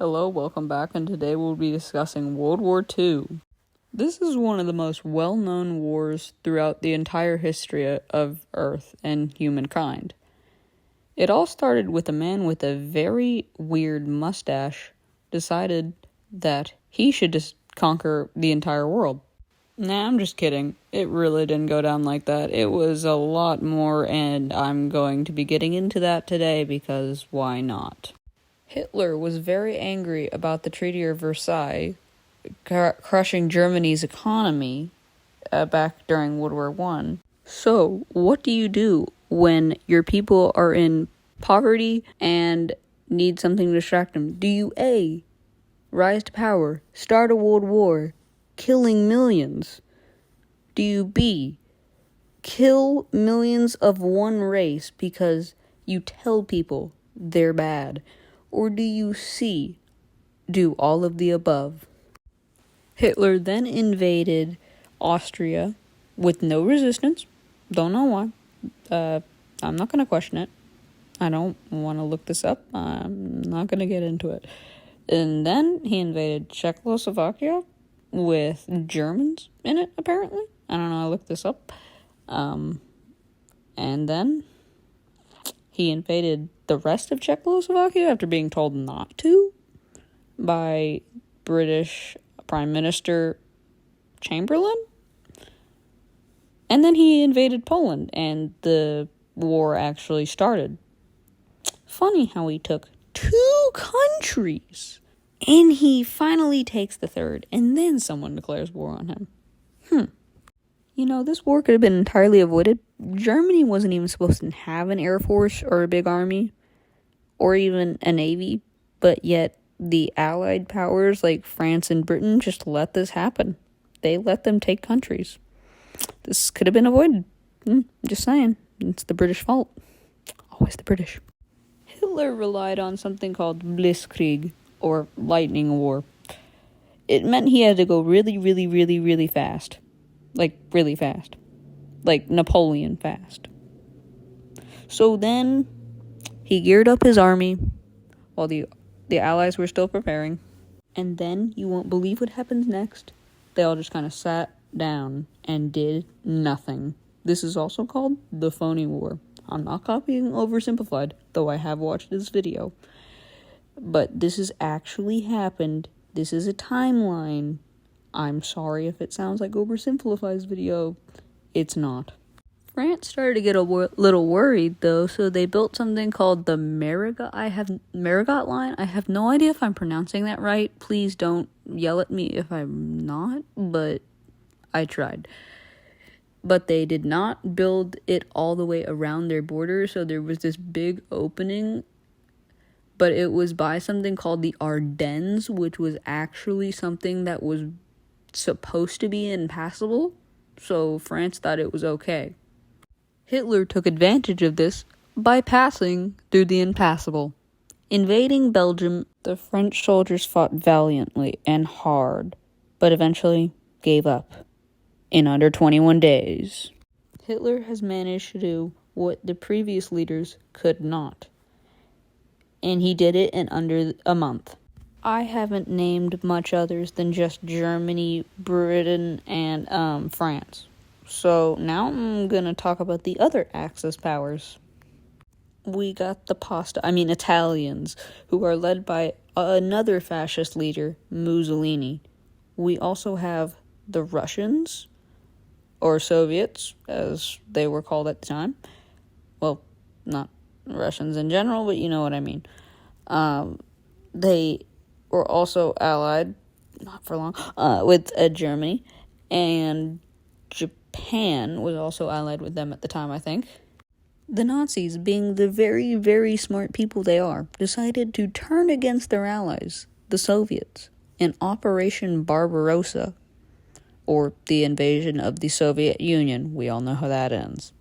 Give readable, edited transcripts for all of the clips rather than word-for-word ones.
Hello, welcome back, and today we'll be discussing World War II. This is one of the most well-known wars throughout the entire history of Earth and humankind. It all started with a man with a very weird mustache decided that he should just conquer the entire world. Nah, I'm just kidding. It really didn't go down like that. It was a lot more, and I'm going to be getting into that today because why not? Hitler was very angry about the Treaty of Versailles crushing Germany's economy back during World War I. So, what do you do when your people are in poverty and need something to distract them? Do you A, rise to power, start a world war, killing millions? Do you B, kill millions of one race because you tell people they're bad? Or do you C, do all of the above? Hitler then invaded Austria with no resistance. Don't know why. I'm not going to question it. I don't want to look this up. I'm not going to get into it. And then he invaded Czechoslovakia with Germans in it, apparently. I don't know, I looked this up. And then he invaded the rest of Czechoslovakia after being told not to by British Prime Minister Chamberlain. And then he invaded Poland, and the war actually started. Funny how he took 2 countries, and he finally takes the third, and then someone declares war on him. You know, this war could have been entirely avoided. Germany wasn't even supposed to have an air force or a big army or even a navy, but yet the Allied powers like France and Britain just let this happen. They let them take countries. This could have been avoided. Just saying. It's the British fault. Always the British. Hitler relied on something called Blitzkrieg, or lightning war. It meant he had to go really, really, really, really fast. Like, really fast. Like Napoleon fast. So then, he geared up his army while the Allies were still preparing. And then, you won't believe what happens next. They all just kind of sat down and did nothing. This is also called the phony war. I'm not copying oversimplified, though I have watched this video. But this has actually happened. This is a timeline. I'm sorry if it sounds like oversimplified's video. It's not. France started to get a little worried, though, so they built something called the Marigot line. I have no idea if I'm pronouncing that right. Please don't yell at me if I'm not, but I tried. But they did not build it all the way around their border, so there was this big opening, but it was by something called the Ardennes, which was actually something that was supposed to be impassable, so France thought it was okay. Hitler took advantage of this by passing through the impassable. Invading Belgium, the French soldiers fought valiantly and hard, but eventually gave up in under 21 days. Hitler has managed to do what the previous leaders could not, and he did it in under a month. I haven't named much others than just Germany, Britain, and France. So now I'm going to talk about the other Axis powers. We got the Italians, who are led by another fascist leader, Mussolini. We also have the Russians, or Soviets, as they were called at the time. Well, not Russians in general, but you know what I mean. They were also allied, not for long, with Germany, and Japan was also allied with them at the time, I think. The Nazis, being the very, very smart people they are, decided to turn against their allies, the Soviets, in Operation Barbarossa, or the invasion of the Soviet Union. We all know how that ends.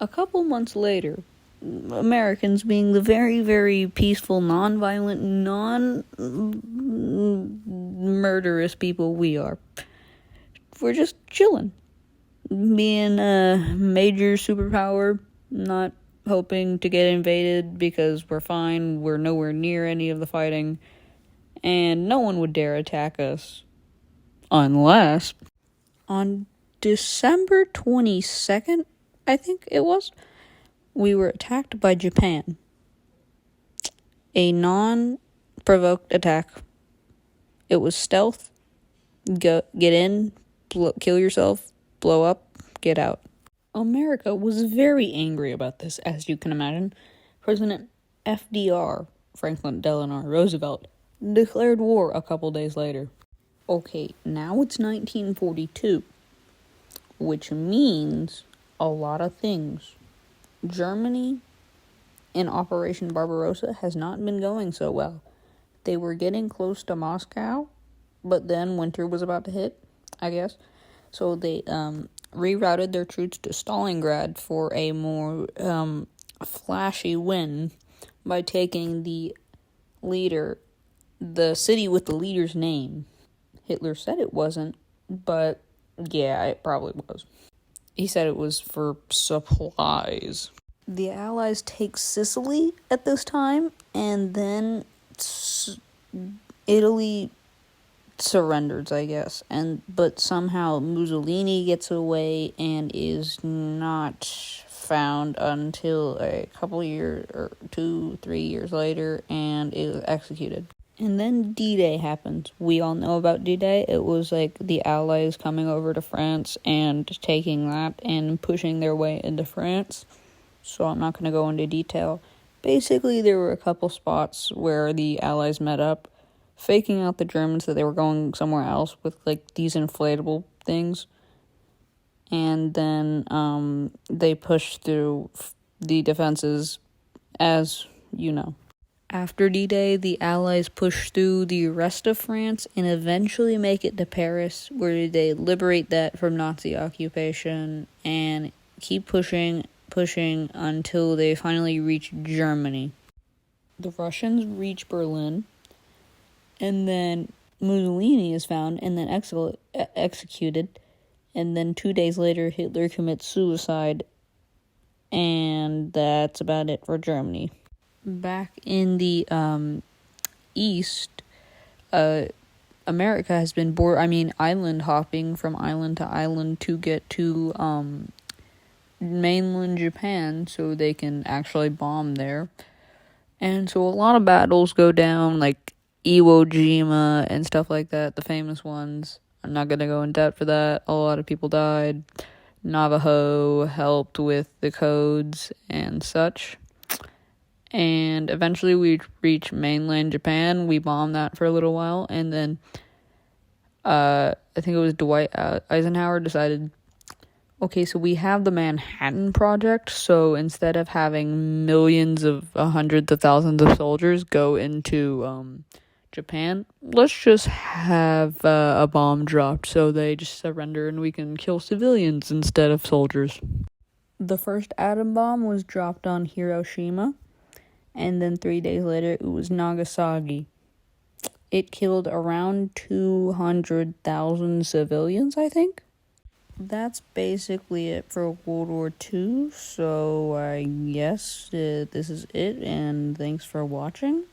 A couple months later, Americans, being the very, very peaceful, non-violent, non-murderous people we are, we're just chilling. Being a major superpower, not hoping to get invaded because we're fine, we're nowhere near any of the fighting, and no one would dare attack us unless on December 22nd, I think it was, we were attacked by Japan. A non-provoked attack. It was stealth. Get in, kill yourself, blow up, get out. America was very angry about this, as you can imagine. President FDR, Franklin Delano Roosevelt, declared war a couple days later. Okay, now it's 1942, which means a lot of things. Germany in Operation Barbarossa has not been going so well. They were getting close to Moscow, but then winter was about to hit, I guess. So they rerouted their troops to Stalingrad for a more flashy win by taking the city with the leader's name. Hitler said it wasn't, but yeah, it probably was. He said it was for supplies. The Allies take Sicily at this time, and then Italy surrenders, I guess. But somehow Mussolini gets away and is not found until a couple years, or 2-3 years later, and is executed. And then D-Day happens. We all know about D-Day. It was like the Allies coming over to France and taking that and pushing their way into France. So I'm not going to go into detail. Basically, there were a couple spots where the Allies met up, faking out the Germans that they were going somewhere else with like these inflatable things. And then they pushed through the defenses, as you know. After D-Day, the Allies push through the rest of France and eventually make it to Paris, where they liberate that from Nazi occupation and keep pushing until they finally reach Germany. The Russians reach Berlin, and then Mussolini is found and then executed, and then 2 days later Hitler commits suicide, and that's about it for Germany. Back in the East, America has been island hopping from island to island to get to mainland Japan so they can actually bomb there. And so a lot of battles go down, like Iwo Jima and stuff like that, the famous ones. I'm not going to go in depth for that. A lot of people died. Navajo helped with the codes and such. And eventually we reach mainland Japan. We bombed that for a little while. And then I think it was Dwight Eisenhower decided, okay, so we have the Manhattan Project. So instead of having millions of hundreds of thousands of soldiers go into Japan, let's just have a bomb dropped so they just surrender and we can kill civilians instead of soldiers. The first atom bomb was dropped on Hiroshima. And then 3 days later, it was Nagasaki. It killed around 200,000 civilians, I think. That's basically it for World War II. So I guess this is it, and thanks for watching.